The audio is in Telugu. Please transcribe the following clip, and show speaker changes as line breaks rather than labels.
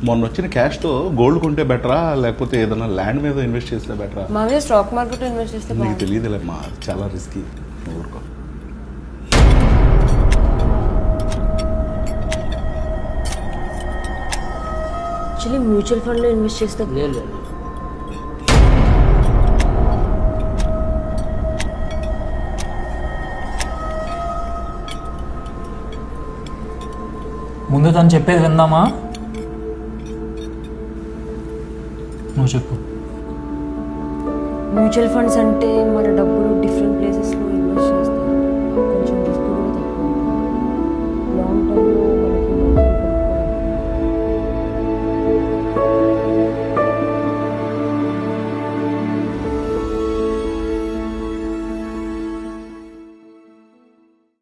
మొన్న వచ్చిన క్యాష్తో గోల్డ్ కొంటే బెటరా లేకపోతే ఏదైనా ల్యాండ్ మీద ఇన్వెస్ట్ చేస్తే బెటరా?
మామూలుగా స్టాక్ మార్కెట్ ఇన్వెస్ట్ చేస్తే
నీకు తెలియదులే మా, చాలా రిస్కీ. ఊరుకో.
యాక్చువల్లీ మ్యూచువల్ ఫండ్లో ఇన్వెస్ట్ చేస్తే
లేదు
ముందు తను చెప్పేది విందామా? నువ్వు చెప్పు.
మ్యూచువల్ ఫండ్స్ అంటే మన డబ్బులు డిఫరెంట్